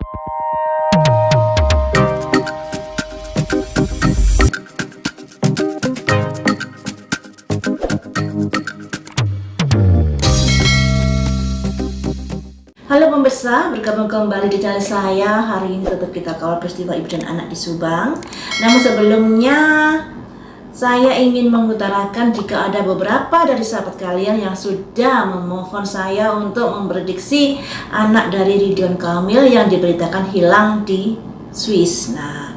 Halo pemirsa, bergabung kembali di channel saya. Hari ini tetap kita kawal peristiwa ibu dan anak di Subang. Namun sebelumnya, saya ingin mengutarakan jika ada beberapa dari sahabat kalian yang sudah memohon saya untuk memprediksi anak dari Ridwan Kamil yang diberitakan hilang di Swiss. Nah,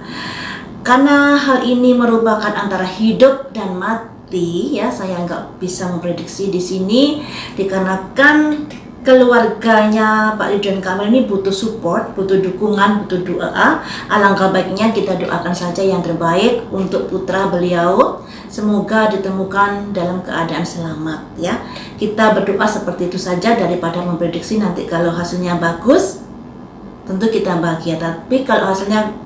karena hal ini merupakan antara hidup dan mati, ya saya nggak bisa memprediksi di sini dikarenakan keluarganya Pak Ridwan Kamil ini butuh support, butuh dukungan, butuh doa. Alangkah baiknya kita doakan saja yang terbaik untuk putra beliau. Semoga ditemukan dalam keadaan selamat, ya. Kita berdoa seperti itu saja daripada memprediksi nanti kalau hasilnya bagus, tentu kita bahagia. Tapi kalau hasilnya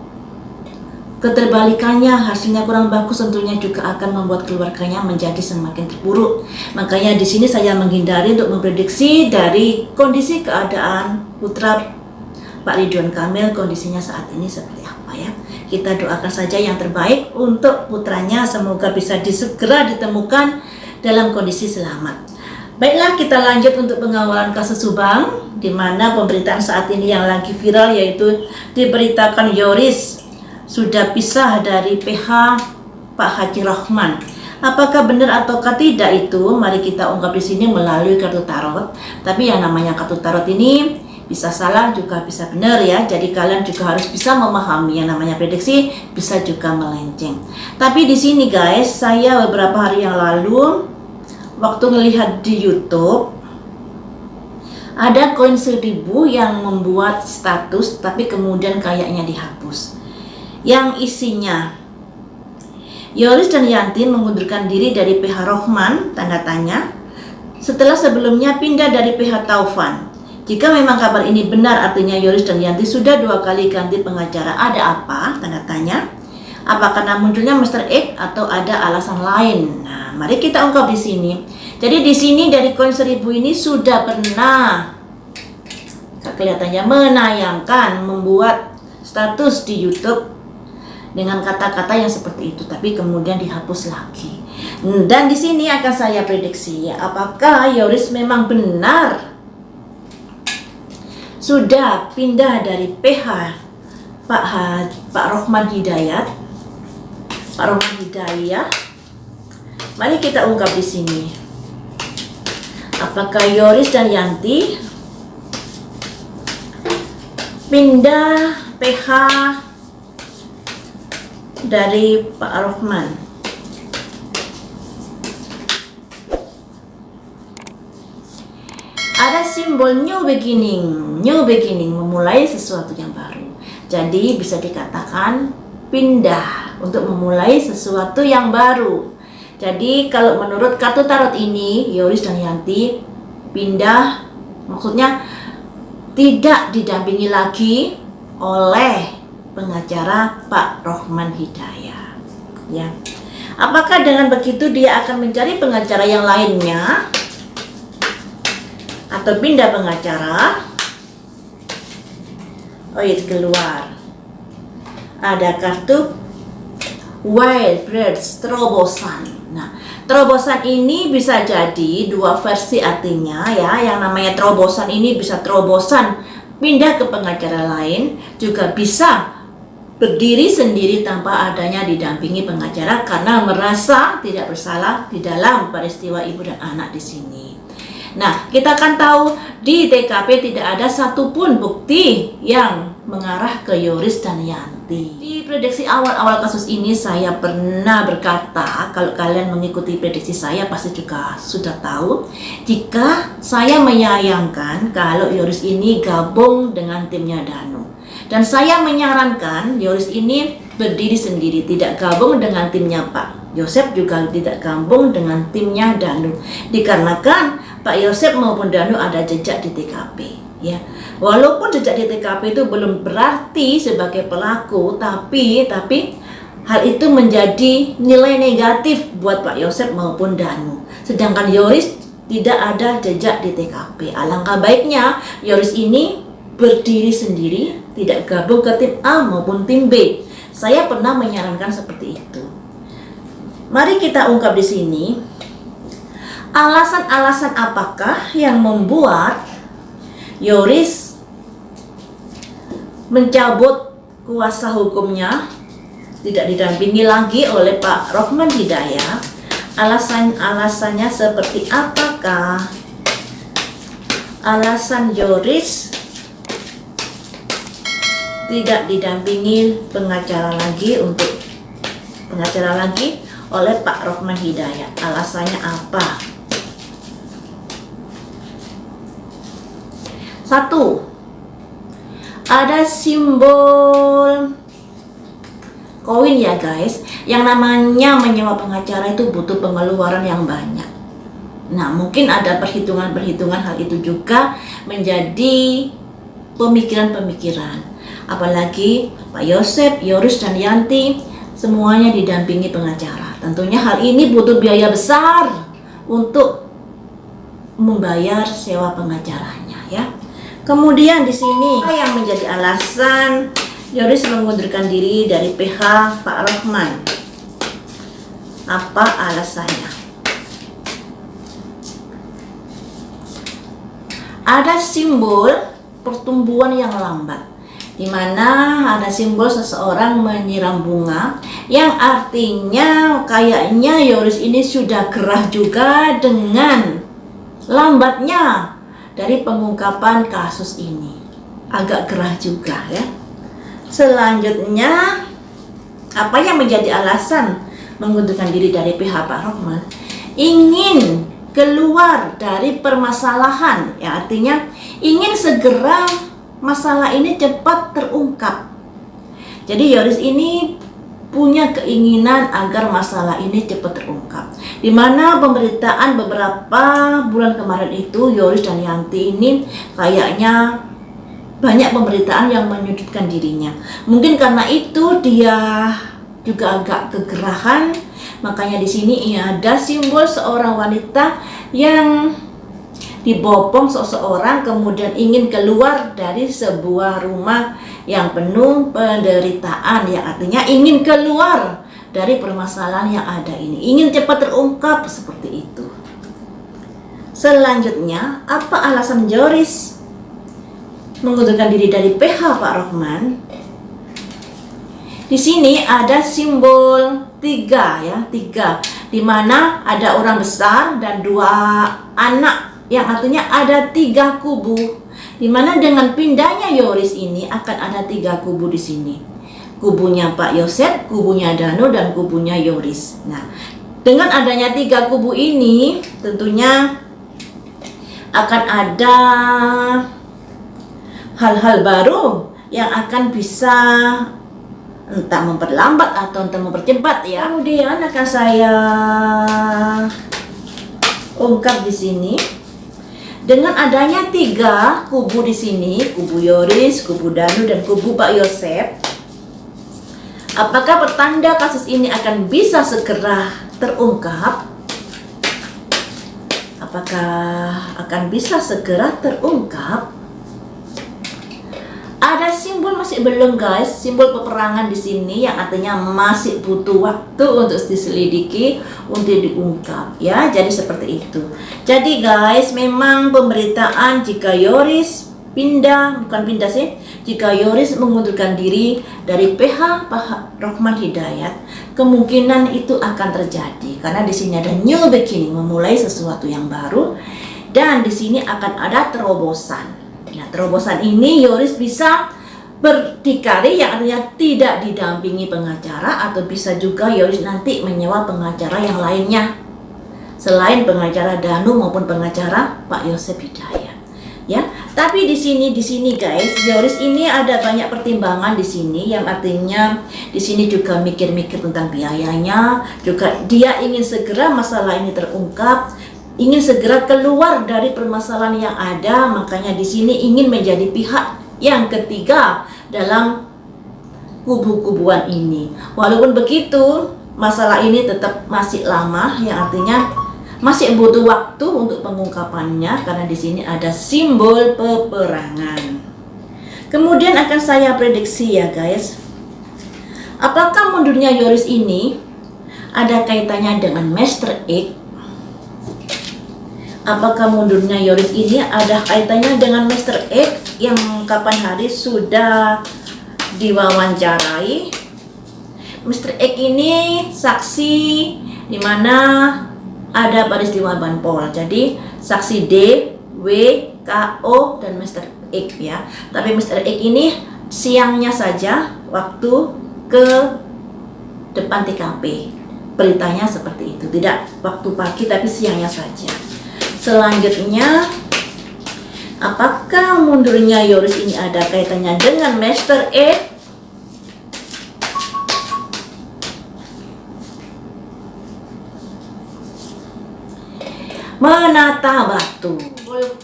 keterbalikannya, hasilnya kurang bagus, tentunya juga akan membuat keluarganya menjadi semakin terpuruk. Makanya di sini saya menghindari untuk memprediksi dari kondisi keadaan putra Pak Ridwan Kamil, kondisinya saat ini seperti apa, ya. Kita doakan saja yang terbaik untuk putranya, semoga bisa segera ditemukan dalam kondisi selamat. Baiklah, kita lanjut untuk pengawalan kasus Subang, di mana pemberitaan saat ini yang lagi viral yaitu diberitakan Yoris sudah pisah dari PH Pak Haji Rohman. Apakah benar ataukah tidak itu? Mari kita ungkap di sini melalui kartu tarot. Tapi yang namanya kartu tarot ini bisa salah juga bisa benar, ya. Jadi kalian juga harus bisa memahami yang namanya prediksi, bisa juga melenceng. Tapi di sini guys, saya beberapa hari yang lalu waktu ngelihat di YouTube ada koin 1000 yang membuat status tapi kemudian kayaknya dihapus. Yang isinya Yoris dan Yanti mengundurkan diri dari PH Rohman, tanda tanya, setelah sebelumnya pindah dari PH Taufan. Jika memang kabar ini benar, artinya Yoris dan Yanti sudah 2 kali ganti pengacara. Ada apa? Tanda tanya. Apa karena munculnya Mr. X atau ada alasan lain? Nah, mari kita ungkap di sini. Jadi di sini dari koin 1000 ini sudah pernah kelihatannya menayangkan, membuat status di YouTube dengan kata-kata yang seperti itu, tapi kemudian dihapus lagi. Dan di sini akan saya prediksi, ya, apakah Yoris memang benar sudah pindah dari PH Pak Rohman Hidayat. Pak Rohman Hidayat. Mari kita ungkap di sini. Apakah Yoris dan Yanti pindah PH dari Pak Rohman? Ada simbol new beginning, memulai sesuatu yang baru. Jadi bisa dikatakan pindah untuk memulai sesuatu yang baru. Jadi kalau menurut kartu tarot ini, Yoris dan Yanti pindah, maksudnya tidak didampingi lagi oleh pengacara Pak Rohman Hidayat, ya. Apakah dengan begitu dia akan mencari pengacara yang lainnya atau pindah pengacara? Oh iya, keluar ada kartu Wild Birds terobosan. Nah, terobosan ini bisa jadi 2 versi artinya, ya. Yang namanya terobosan ini bisa terobosan pindah ke pengacara lain, juga bisa berdiri sendiri tanpa adanya didampingi pengacara karena merasa tidak bersalah di dalam peristiwa ibu dan anak di sini. Nah, kita akan tahu di TKP tidak ada satupun bukti yang mengarah ke Yoris dan Yanti. Di prediksi awal-awal kasus ini saya pernah berkata, kalau kalian mengikuti prediksi saya pasti juga sudah tahu, jika saya menyayangkan kalau Yoris ini gabung dengan timnya Danu. Dan saya menyarankan Yoris ini berdiri sendiri, tidak gabung dengan timnya Pak Yosep, juga tidak gabung dengan timnya Danu. Dikarenakan Pak Yosep maupun Danu ada jejak di TKP, ya. Walaupun jejak di TKP itu belum berarti sebagai pelaku, tapi hal itu menjadi nilai negatif buat Pak Yosep maupun Danu. Sedangkan Yoris tidak ada jejak di TKP. Alangkah baiknya Yoris ini berdiri sendiri, tidak gabung ke tim A maupun tim B. Saya pernah menyarankan seperti itu. Mari kita ungkap di sini alasan-alasan apakah yang membuat Yoris mencabut kuasa hukumnya, tidak didampingi lagi oleh Pak Rohman Hidayat. Alasannya seperti apakah? Alasan Yoris tidak didampingi pengacara lagi oleh Pak Rohman Hidayat. Alasannya apa? 1. Ada simbol koin ya guys. Yang namanya menyewa pengacara itu butuh pengeluaran yang banyak. Nah, mungkin ada perhitungan-perhitungan hal itu juga menjadi pemikiran-pemikiran. Apalagi Pak Yosep, Yoris, dan Yanti semuanya didampingi pengacara. Tentunya hal ini butuh biaya besar untuk membayar sewa pengacaranya ya. Kemudian di sini yang menjadi alasan Yoris mengundurkan diri dari PH Pak Rohman. Apa alasannya? Ada simbol pertumbuhan yang lambat, di mana ada simbol seseorang menyiram bunga, yang artinya kayaknya Yoris ini sudah gerah juga dengan lambatnya dari pengungkapan kasus ini. Agak gerah juga ya. Selanjutnya, apa yang menjadi alasan mengundurkan diri dari pihak Pak Rohman? Ingin keluar dari permasalahan, ya artinya ingin segera masalah ini cepat terungkap. Jadi Yoris ini punya keinginan agar masalah ini cepat terungkap. Di mana pemberitaan beberapa bulan kemarin itu Yoris dan Yanti ini kayaknya banyak pemberitaan yang menyudutkan dirinya. Mungkin karena itu dia juga agak kegerahan. Makanya di sini ada simbol seorang wanita yang dibopong seseorang kemudian ingin keluar dari sebuah rumah yang penuh penderitaan, yang artinya ingin keluar dari permasalahan yang ada ini, ingin cepat terungkap seperti itu. Selanjutnya, apa alasan Yoris mengundurkan diri dari PH Pak Rohman? Di sini ada simbol 3 ya, 3, di mana ada orang besar dan 2 anak, yang artinya ada 3 kubu, di mana dengan pindahnya Yoris ini akan ada 3 kubu di sini. Kubunya Pak Yosep, kubunya Danu, dan kubunya Yoris. Nah, dengan adanya 3 kubu ini tentunya akan ada hal-hal baru yang akan bisa entah memperlambat atau entah mempercepat ya. Kemudian akan saya ungkap di sini. Dengan adanya 3 kubu di sini, kubu Yoris, kubu Danu, dan kubu Pak Yosep, apakah pertanda kasus ini akan bisa segera terungkap? Apakah akan bisa segera terungkap? Ada simbol masih belum guys, simbol peperangan di sini yang artinya masih butuh waktu untuk diselidiki, untuk diungkap ya. Jadi seperti itu. Jadi guys, memang pemberitaan jika Yoris jika Yoris mengundurkan diri dari PH Pak Rohman Hidayat, kemungkinan itu akan terjadi karena di sini ada new beginning, memulai sesuatu yang baru, dan di sini akan ada terobosan. Nah, terobosan ini Yoris bisa berdikari, yang artinya tidak didampingi pengacara, atau bisa juga Yoris nanti menyewa pengacara yang lainnya selain pengacara Danu maupun pengacara Pak Yosep Hidayat. Ya, tapi di sini guys, Yoris ini ada banyak pertimbangan di sini, yang artinya di sini juga mikir-mikir tentang biayanya, juga dia ingin segera masalah ini terungkap, ingin segera keluar dari permasalahan yang ada, makanya di sini ingin menjadi pihak yang ketiga dalam kubu-kubuan ini. Walaupun begitu, masalah ini tetap masih lama, yang artinya masih butuh waktu untuk pengungkapannya karena di sini ada simbol peperangan. Kemudian akan saya prediksi ya guys, apakah mundurnya Yoris ini ada kaitannya dengan Master X? Apakah mundurnya Yoris ini ada kaitannya dengan Master X yang kapan hari sudah diwawancarai? Mr. X ini saksi di mana ada peristiwa Banpol. Jadi saksi D, W, K, O dan Mr. X ya. Tapi Mr. X ini siangnya saja waktu ke depan TKP. Beritanya seperti itu. Tidak waktu pagi tapi siangnya saja. Selanjutnya, apakah mundurnya Yoris ini ada kaitannya dengan Mr. X? Menata batu.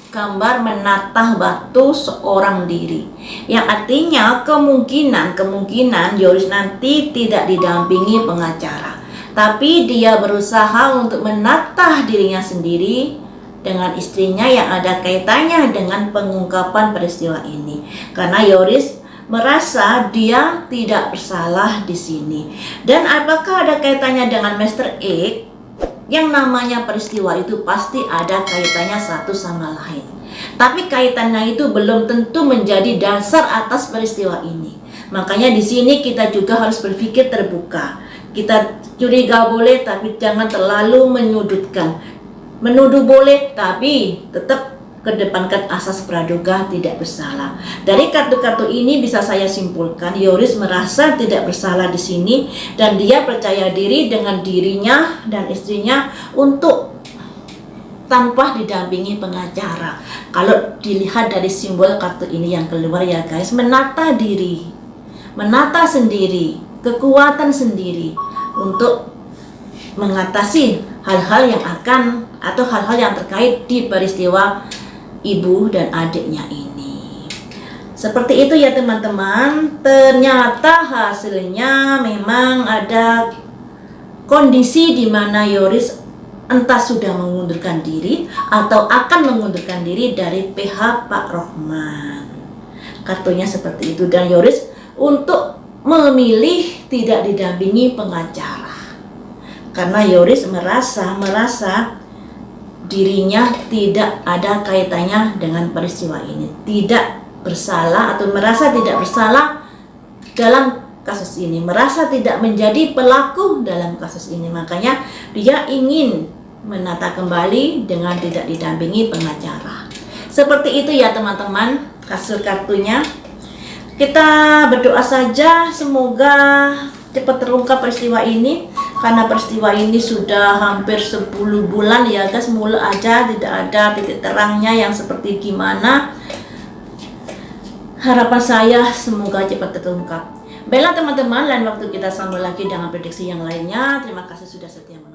Gambar menata batu seorang diri, yang artinya kemungkinan Yoris nanti tidak didampingi pengacara, tapi dia berusaha untuk menata dirinya sendiri dengan istrinya yang ada kaitannya dengan pengungkapan peristiwa ini. Karena Yoris merasa dia tidak bersalah di sini. Dan apakah ada kaitannya dengan Mr. X? Yang namanya peristiwa itu pasti ada kaitannya satu sama lain. Tapi kaitannya itu belum tentu menjadi dasar atas peristiwa ini. Makanya di sini kita juga harus berpikir terbuka. Kita curiga boleh, tapi jangan terlalu menyudutkan. Menuduh boleh, tapi tetap kedepankan asas praduga tidak bersalah. Dari kartu-kartu ini bisa saya simpulkan Yoris merasa tidak bersalah di sini dan dia percaya diri dengan dirinya dan istrinya untuk tanpa didampingi pengacara. Kalau dilihat dari simbol kartu ini yang keluar ya guys, menata diri, menata sendiri, kekuatan sendiri untuk mengatasi hal-hal yang akan atau hal-hal yang terkait di peristiwa ibu dan adiknya ini. Seperti itu ya teman-teman. Ternyata hasilnya memang ada kondisi di mana Yoris entah sudah mengundurkan diri atau akan mengundurkan diri dari pihak Pak Rohman. Kartunya seperti itu, dan Yoris untuk memilih tidak didampingi pengacara. Karena Yoris merasa dirinya tidak ada kaitannya dengan peristiwa ini, tidak bersalah atau merasa tidak bersalah dalam kasus ini, merasa tidak menjadi pelaku dalam kasus ini. Makanya dia ingin menata kembali dengan tidak didampingi pengacara. Seperti itu ya teman-teman hasil kartunya. Kita berdoa saja semoga cepat terungkap peristiwa ini. Karena peristiwa ini sudah hampir 10 bulan ya guys, mula aja tidak ada titik terangnya yang seperti gimana. Harapan saya semoga cepat terungkap. Baiklah teman-teman, lain waktu kita sambung lagi dengan prediksi yang lainnya. Terima kasih sudah setia menonton.